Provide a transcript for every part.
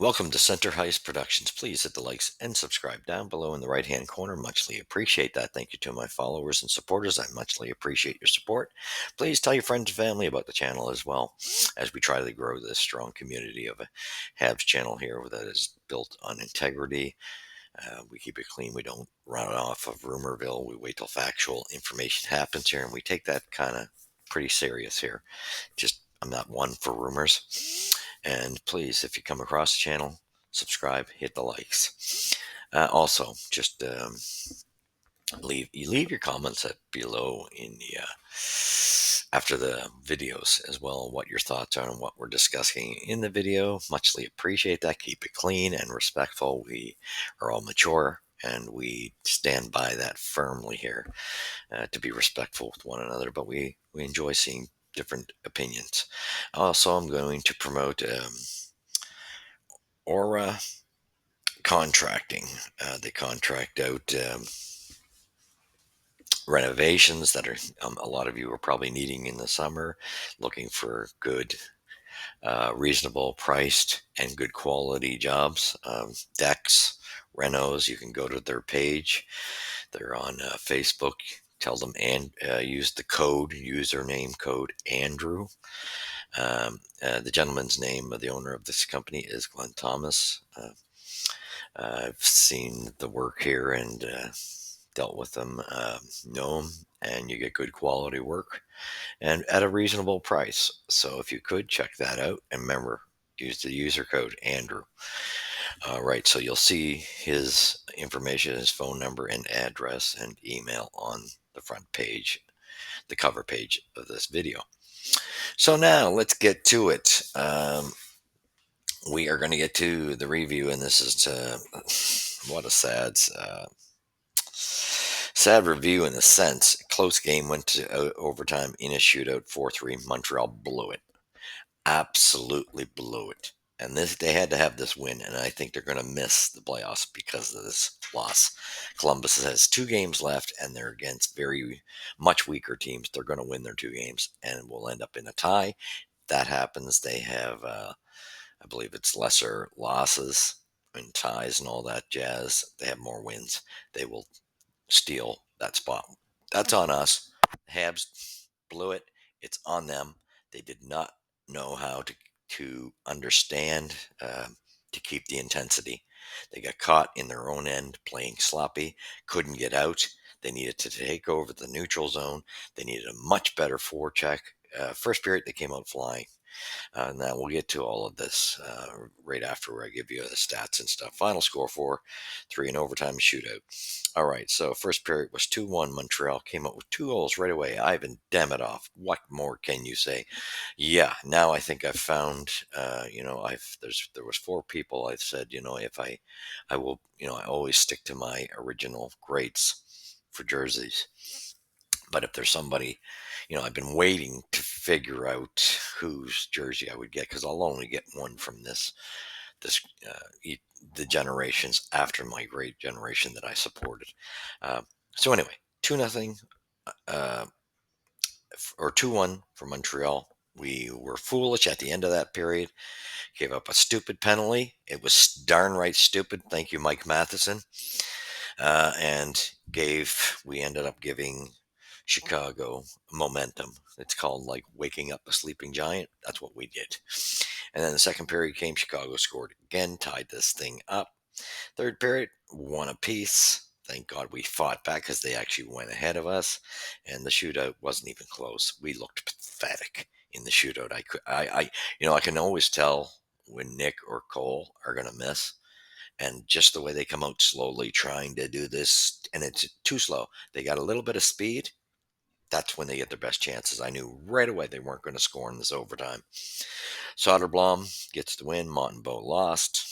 Welcome to Center Heist Productions. Please hit the likes and subscribe down below in the right hand corner. Muchly appreciate that. Thank you to my followers and supporters. I muchly appreciate your support. Please tell your friends and family about the channel as well as we try to grow this strong community of a Habs channel here that is built on integrity. We keep it clean. We don't run it off of Rumorville. We wait till factual information happens here, and we take that kind of pretty serious here. Just I'm not one for rumors. And please, if you come across the channel, subscribe, hit the likes. Also, just leave your comments below in the after the videos as well. What your thoughts are on what we're discussing in the video. Muchly appreciate that. Keep it clean and respectful. We are all mature. And we stand by that firmly here to be respectful with one another, but we enjoy seeing different opinions. Also, I'm going to promote Aura Contracting. They contract out renovations that are a lot of you are probably needing in the summer, looking for good, reasonable priced and good quality jobs. Decks, renos, you can go to their page. They're on Facebook. Tell them and use the username code Andrew. The gentleman's name, the owner of this company, is Glenn Thomas. I've seen the work here and dealt with them, know them, and you get good quality work and at a reasonable price. So if you could check that out, and remember, use the user code Andrew. Right, so you'll see his information, his phone number and address and email on the front page, the cover page of this video. So now let's get to it. We are going to get to the review, and this is what a sad review in a sense. Close game, went to overtime in a shootout, 4-3. Montreal blew it, absolutely blew it. And they had to have this win, and I think they're going to miss the playoffs because of this loss. Columbus has 2 games left, and they're against very much weaker teams. They're going to win their 2 games, and will end up in a tie. That happens. They have, I believe it's lesser losses and ties and all that jazz. They have more wins. They will steal that spot. That's on us. The Habs blew it. It's on them. They did not know how to understand to keep the intensity. They got caught in their own end playing sloppy, couldn't get out. They needed to take over the neutral zone. They needed a much better forecheck. First period, they came out flying. Now we'll get to all of this right after where I give you the stats and stuff. Final score 4-3 in overtime shootout. All right, so first period was 2-1. Montreal came up with 2 goals right away. Ivan Demidov. What more can you say? Yeah, now I think I've found, there was 4 people I've said, if I will, I always stick to my original greats for jerseys. But if there's somebody, I've been waiting to figure out whose jersey I would get because I'll only get one from this the generations after my great generation that I supported. Uh, so anyway, 2-0 or 2-1 for Montreal. We were foolish at the end of that period. Gave up a stupid penalty. It was darn right stupid. Thank you, Mike Matheson. And we ended up giving Chicago momentum. It's called like waking up a sleeping giant. That's what we did. And then the second period came, Chicago scored again, tied this thing up. Third period, 1 apiece. Thank God we fought back because they actually went ahead of us, and the shootout wasn't even close. We looked pathetic in the shootout. I can always tell when Nick or Cole are going to miss, and just the way they come out slowly trying to do this, and it's too slow. They got a little bit of speed. That's when they get their best chances. I knew right away they weren't going to score in this overtime. Soderblom gets the win. Montembeault lost.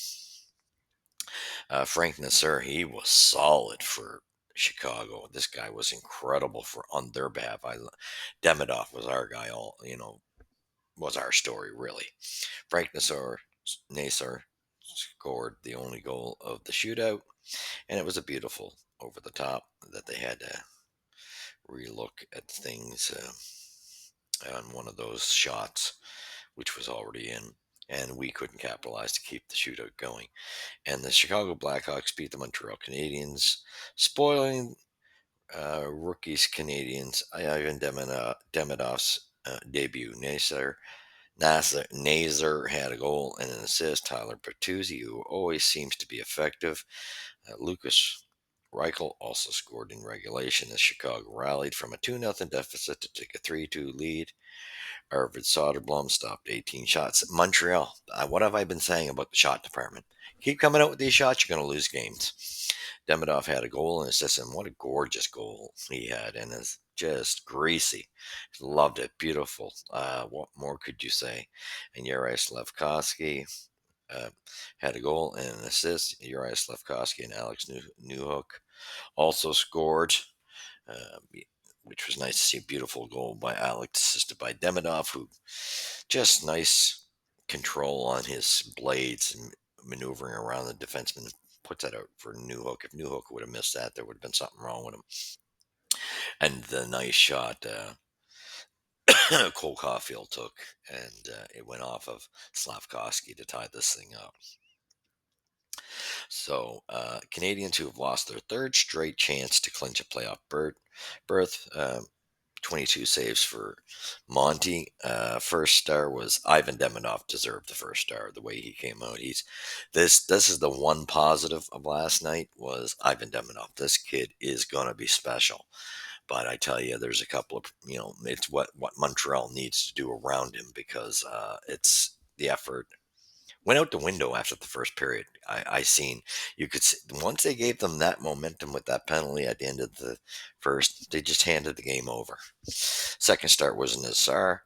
Frank Nasser, he was solid for Chicago. This guy was incredible on their behalf. Demidov was our guy. Was our story really. Frank Nasser scored the only goal of the shootout, and it was a beautiful over the top that they had to relook at things on one of those shots, which was already in. and we couldn't capitalize to keep the shootout going. And the Chicago Blackhawks beat the Montreal Canadiens, spoiling rookies Canadians Ivan Demidov's debut. Nazer had a goal and an assist. Tyler Bertuzzi, who always seems to be effective. Lucas Reichel also scored in regulation as Chicago rallied from a 2-0 deficit to take a 3-2 lead. Arvid Soderblom stopped 18 shots. Montreal, what have I been saying about the shot department? Keep coming out with these shots, you're going to lose games. Demidov had a goal and assist, and what a gorgeous goal he had, and it's just greasy. Loved it, beautiful. What more could you say? And Yuri Slafkovsky uh, had a goal and an assist. Yuri Slafkovsky and Alex Newhook also scored, uh, which was nice to see. Beautiful goal by Alex, assisted by Demidov, who just nice control on his blades and maneuvering around the defenseman. Puts that out for Newhook. If Newhook would have missed that, there would have been something wrong with him. And the nice shot Cole Caulfield took, and it went off of Slavkovsky to tie this thing up. So, Canadians who have lost their third straight chance to clinch a playoff berth. 22 saves for Monty. First star was Ivan Demidov. Deserved the first star the way he came out. This is the one positive of last night was Ivan Demidov. This kid is gonna be special. But I tell you, there's a couple of it's what Montreal needs to do around him because it's the effort went out the window after the first period. I seen you could see, once they gave them that momentum with that penalty at the end of the first, they just handed the game over. Second start was Nazar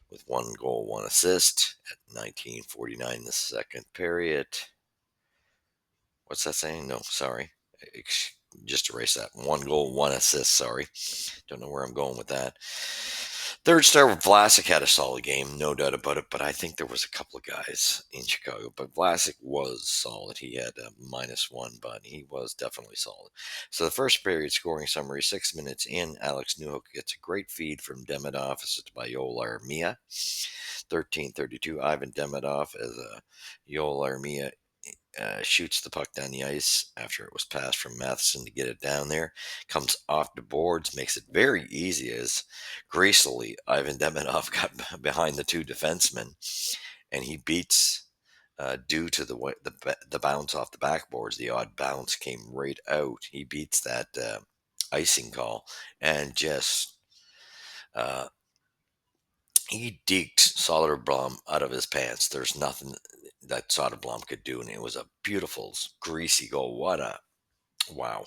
with 1 goal, 1 assist at 19:49 the second period. What's that saying? No, sorry. Just erase that. 1 goal, 1 assist. Sorry. Don't know where I'm going with that. Third star, Vlasic had a solid game, no doubt about it, but I think there was a couple of guys in Chicago. But Vlasic was solid. He had a -1, but he was definitely solid. So the first period scoring summary, 6 minutes in, Alex Newhook gets a great feed from Demidov, assisted by Yoel Armia. 13:32, Ivan Demidov as Yoel Armia shoots the puck down the ice after it was passed from Matheson to get it down there. Comes off the boards, makes it very easy as gracefully Ivan Demidov got behind the two defensemen, and he beats. Due to the bounce off the backboards, the odd bounce came right out. He beats that icing call and just uh, he deked Soderblom out of his pants. There's nothing that Soderblom could do, and it was a beautiful, greasy goal. What a wow!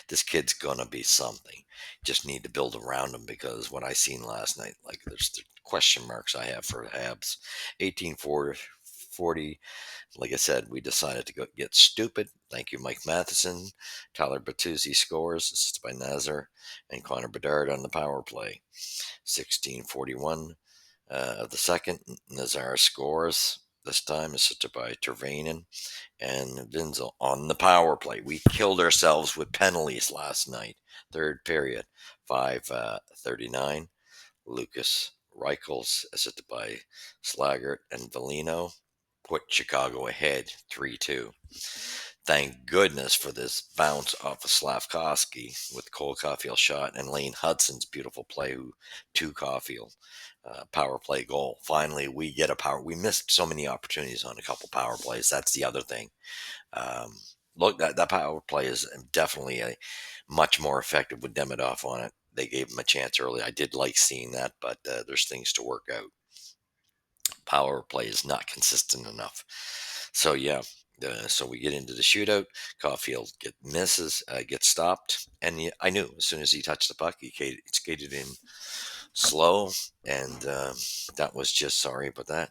This kid's gonna be something. Just need to build around him because what I seen last night, like there's the question marks I have for Habs. 1840. Like I said, we decided to go get stupid. Thank you, Mike Matheson. Tyler Bertuzzi scores. Assisted by Nazar and Connor Bedard on the power play. 16:41 of the second, Nazar scores. This time assisted by Tervainen and Vinzel on the power play. We killed ourselves with penalties last night. Third period, 5:39. Lucas Reichels, assisted by Slaggert and Valino, put Chicago ahead 3-2. Thank goodness for this bounce off of Slavkovsky with Cole Caulfield shot and Lane Hudson's beautiful play to Caulfield. Power play goal. Finally, we get a power. We missed so many opportunities on a couple power plays. That's the other thing. Look, that power play is definitely a much more effective with Demidov on it. They gave him a chance early. I did like seeing that, but there's things to work out. Power play is not consistent enough. So yeah, so we get into the shootout. Caulfield gets stopped, and I knew as soon as he touched the puck, he skated in slow, and that was just sorry about that.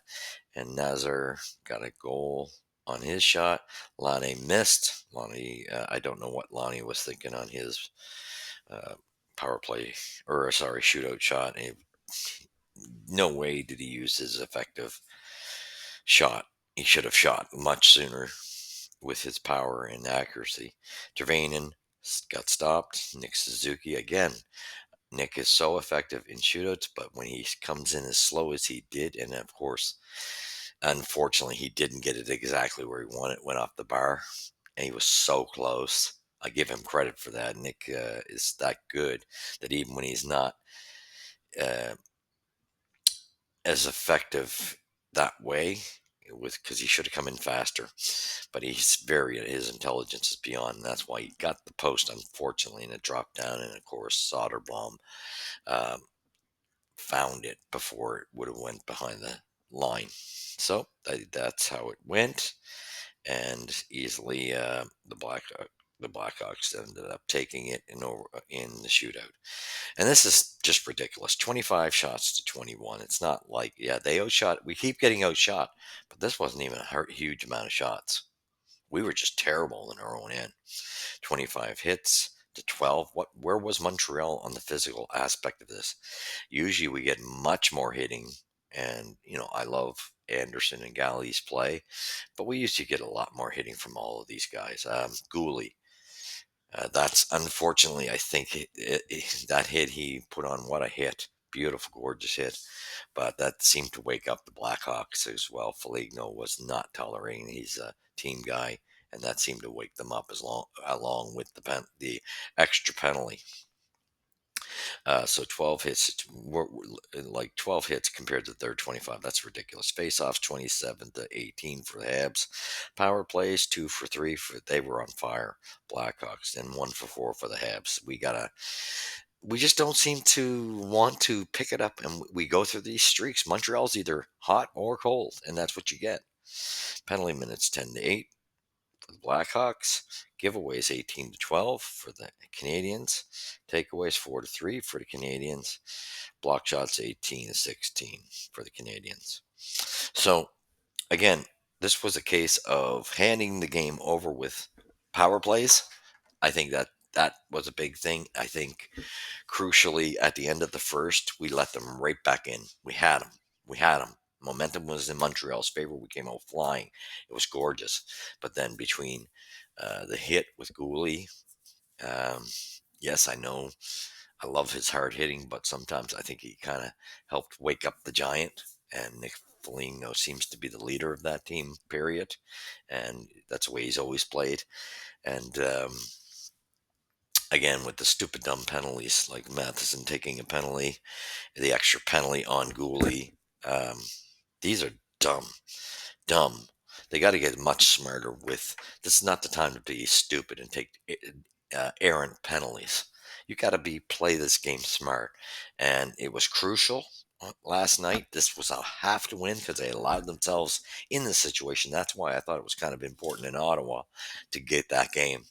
And Nazar got a goal on his shot. Lonnie missed. I don't know what Lonnie was thinking on his uh, power play, or sorry, shootout shot. No way did he use his effective shot. He should have shot much sooner with his power and accuracy. Tervainen got stopped. Nick Suzuki again. Nick is so effective in shootouts, but when he comes in as slow as he did, and of course, Unfortunately, he didn't get it exactly where he wanted. It went off the bar, and he was so close. I give him credit for that. Nick is that good that even when he's not uh, as effective that way, with because he should have come in faster, but he's very his intelligence is beyond. And that's why he got the post, unfortunately, and it dropped down. And of course, Soderblom um, found it before it would have went behind the line. So that's how it went, and easily the Blackhawks ended up taking it in the shootout. And this is just ridiculous. 25 shots to 21. It's not like, yeah, they outshot. We keep getting outshot, but this wasn't even a huge amount of shots. We were just terrible in our own end. 25 hits to 12. Where was Montreal on the physical aspect of this? Usually we get much more hitting, and I love Anderson and Galley's play, but we used to get a lot more hitting from all of these guys. Gooley, that's unfortunately, I think that hit he put on, what a hit. Beautiful, gorgeous hit. But that seemed to wake up the Blackhawks as well. Foligno was not tolerating. He's a team guy, and that seemed to wake them up along with the extra penalty. So 12 hits, like 12 hits compared to their 25. That's ridiculous. Face-offs 27 to 18 for the Habs. Power plays 2 for 3 for they were on fire. Blackhawks, and 1 for 4 for the Habs. We just don't seem to want to pick it up, and we go through these streaks. Montreal's either hot or cold, and that's what you get. Penalty minutes 10 to 8 for the Blackhawks. Giveaways 18 to 12 for the Canadians. Takeaways 4 to 3 for the Canadians. Block shots 18 to 16 for the Canadians. So again, this was a case of handing the game over with power plays. I think that was a big thing. I think crucially at the end of the first, we let them right back in. We had them. We had them. Momentum was in Montreal's favor. We came out flying. It was gorgeous. But then between the hit with Gooley, um, yes, I know I love his hard hitting, but sometimes I think he kind of helped wake up the giant. And Nick Foligno seems to be the leader of that team, period. And that's the way he's always played. And again, with the stupid dumb penalties, like Matheson taking a penalty, the extra penalty on Gooley. Um, these are dumb, dumb. They got to get much smarter with. This is not the time to be stupid and take errant penalties. You got to play this game smart, and it was crucial last night. This was a have to win because they allowed themselves in this situation. That's why I thought it was kind of important in Ottawa to get that game.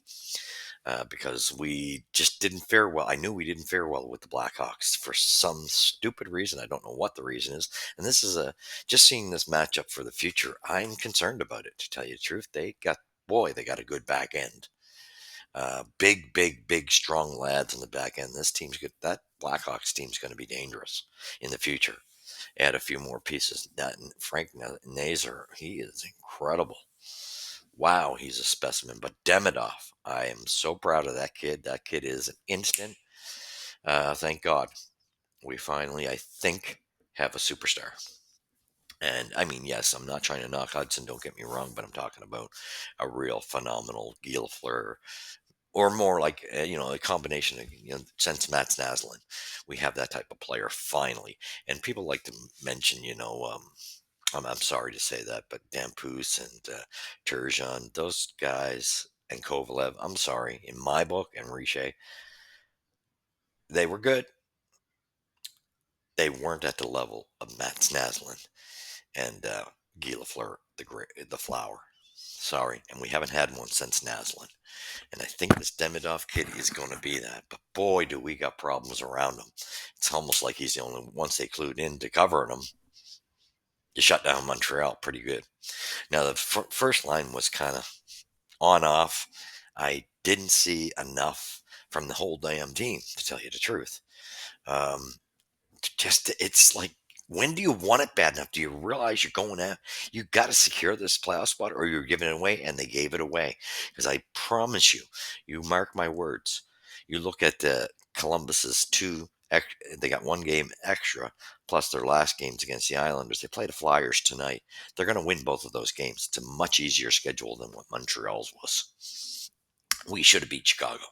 Because we just didn't fare well. I knew we didn't fare well with the Blackhawks for some stupid reason. I don't know what the reason is. And this is just seeing this matchup for the future. I'm concerned about it, to tell you the truth. They got a good back end. Big, big, big, strong lads in the back end. This team's good. That Blackhawks team's going to be dangerous in the future. Add a few more pieces. That Frank Nazar, he is incredible. Wow, he's a specimen. But Demidov, I am so proud of that kid. That kid is an instant. Thank God we finally, I think, have a superstar. And I mean, yes, I'm not trying to knock Hudson, don't get me wrong, but I'm talking about a real phenomenal Gil Fleur, or more like, a combination of, since Matt Naslin, we have that type of player finally. And people like to mention, I'm sorry to say that, but Dampus and Turgeon, those guys, and Kovalev, I'm sorry, in my book, and Riche, they were good. They weren't at the level of Matt Naslin and Guy Lafleur, the flower. Sorry, and we haven't had one since Naslin. And I think this Demidov kid is going to be that. But boy, do we got problems around him. It's almost like he's the only, once they clued in to covering him, you shut down Montreal pretty good. Now, the first line was kind of on off. I didn't see enough from the whole damn team, to tell you the truth. Um, it's like, when do you want it bad enough? Do you realize you're going out? You got to secure this playoff spot, or you're giving it away, and they gave it away. Because I promise you, you mark my words. You look at Columbus's 2 They got one game extra, plus their last games against the Islanders. They play the Flyers tonight. They're going to win both of those games. It's a much easier schedule than what Montreal's was. We should have beat Chicago.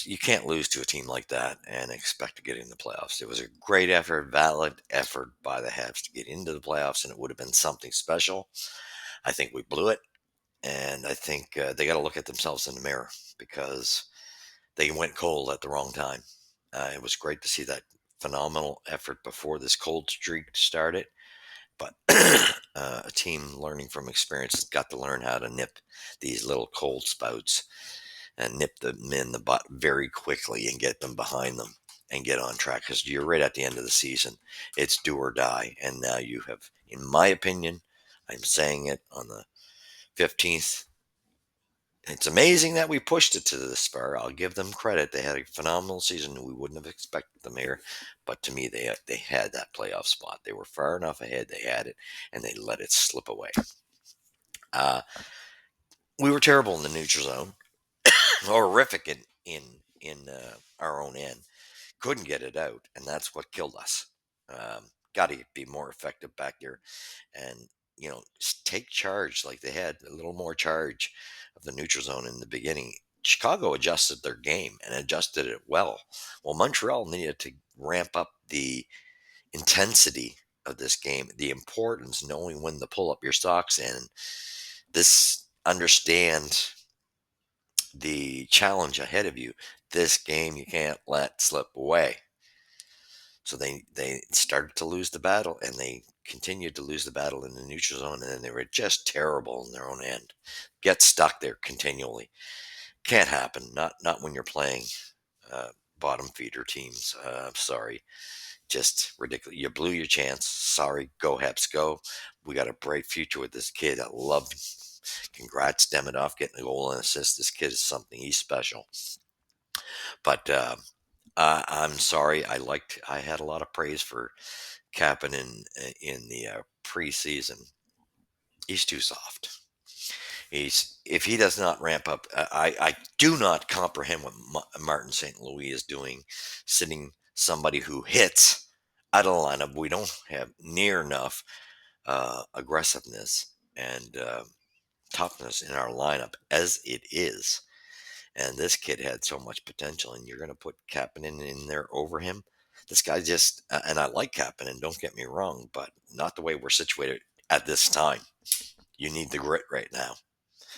You can't lose to a team like that and expect to get in the playoffs. It was a great effort, valid effort by the Habs to get into the playoffs, and it would have been something special. I think we blew it, and I think they got to look at themselves in the mirror because they went cold at the wrong time. It was great to see that phenomenal effort before this cold streak started, but a team learning from experience has got to learn how to nip these little cold spouts and nip them in the butt very quickly and get them behind them and get on track because you're right at the end of the season. It's do or die. And now you have, in my opinion, I'm saying it on the 15th. It's amazing that we pushed it to this far. I'll give them credit. They had a phenomenal season. We wouldn't have expected them here, but to me, they had that playoff spot. They were far enough ahead. They had it, and they let it slip away. Uh, we were terrible in the neutral zone, horrific in our own end. Couldn't get it out, and that's what killed us. Got to be more effective back there, and take charge like they had a little more charge of the neutral zone in the beginning. Chicago adjusted their game and adjusted it well. Well, Montreal needed to ramp up the intensity of this game, the importance, knowing when to pull up your socks and this understand the challenge ahead of you. This game you can't let slip away. So they started to lose the battle, and they continued to lose the battle in the neutral zone, and then they were just terrible in their own end. Get stuck there continually. Can't happen. Not when you're playing bottom feeder teams. Sorry, just ridiculous. You blew your chance. Sorry. Go Habs, go. We got a bright future with this kid. I love. Congrats, Demidov, getting a goal and assist. This kid is something. He's special. But I'm sorry. I had a lot of praise for Kappen in the preseason. He's too soft. He's if he does not ramp up, I do not comprehend what Martin St. Louis is doing, sitting somebody who hits out of the lineup. We don't have near enough aggressiveness and toughness in our lineup as it is. And this kid had so much potential, and you're going to put Kapanen in there over him. This guy just, and I like Kapanen, don't get me wrong, but not the way we're situated at this time. You need the grit right now.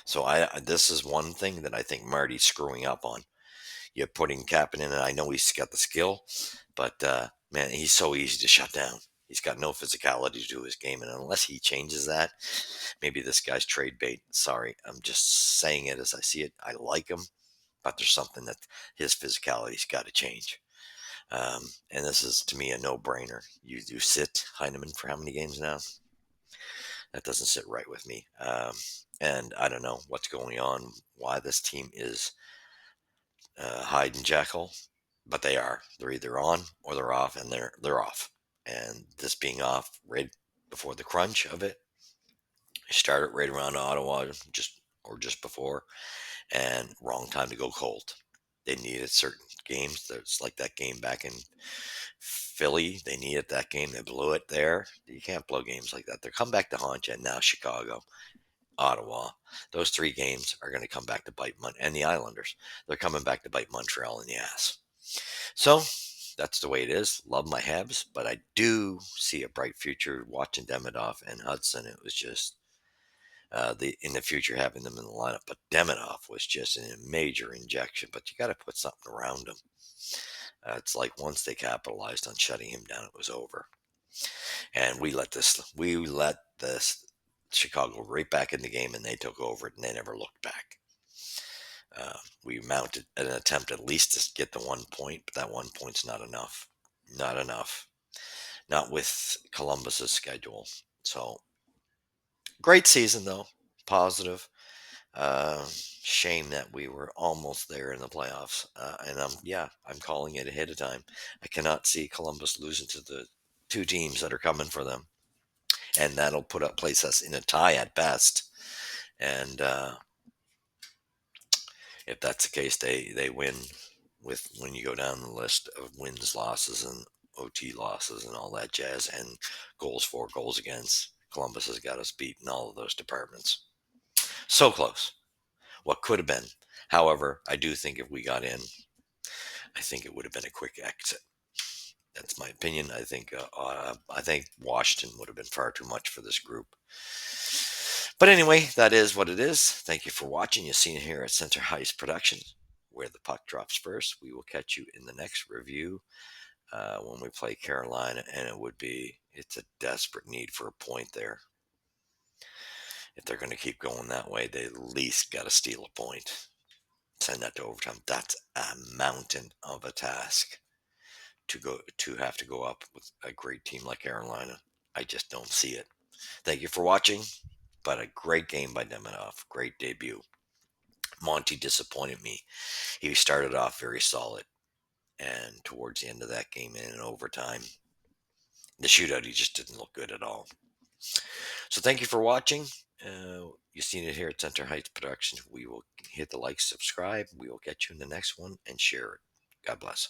So this is one thing that I think Marty's screwing up on. You're putting Kapanen, and I know he's got the skill, but man, he's so easy to shut down. He's got no physicality to his game, and unless he changes that, maybe this guy's trade bait. Sorry, I'm just saying it as I see it. I like him, but there's something that his physicality's got to change. And this is to me a no-brainer. You sit Heineman for how many games now? That doesn't sit right with me. And I don't know what's going on, why this team is Hyde and Jekyll, but they are. They're either on or they're off, and they're off. And this being off right before the crunch of it, started right around Ottawa, just before, and wrong time to go cold. They needed certain games. It's like that game back in Philly. They needed that game. They blew it there. You can't blow games like that. They're come back to haunt you. And now Chicago, Ottawa. Those three games are going to come back to bite and the Islanders. They're coming back to bite Montreal in the ass. So that's the way it is. Love my Habs, but I do see a bright future watching Demidov and Hudson. It was just in the future having them in the lineup. But Demidov was just a major injection. But you got to put something around him. It's like once they capitalized on shutting him down, it was over. And we let this Chicago right back in the game, and they took over it, and they never looked back. We mounted an attempt at least to get the 1 point, but that 1 point's not enough. Not enough. Not with Columbus's schedule. So great season though, positive. Shame that we were almost there in the playoffs, and I'm calling it ahead of time. I cannot see Columbus losing to the two teams that are coming for them, and that'll place us in a tie at best. And if that's the case, they win. with when you go down the list of wins, losses, and OT losses and all that jazz, and goals for, goals against. Columbus has got us beat in all of those departments. So close. What could have been. However, I do think if we got in, I think it would have been a quick exit. That's my opinion. I think Washington would have been far too much for this group. But anyway, that is what it is. Thank you for watching. You've seen it here at Center Heist Productions, where the puck drops first. We will catch you in the next review when we play Carolina, and it's a desperate need for a point there. If they're going to keep going that way, they at least got to steal a point. Send that to overtime. That's a mountain of a task to have to go up with a great team like Carolina. I just don't see it. Thank you for watching, but a great game by Demidov. Great debut. Monty disappointed me. He started off very solid, and towards the end of that game in overtime, the shootout, he just didn't look good at all. So thank you for watching. You've seen it here at Center Heights Productions. We will hit the like, subscribe. We will get you in the next one and share it. God bless.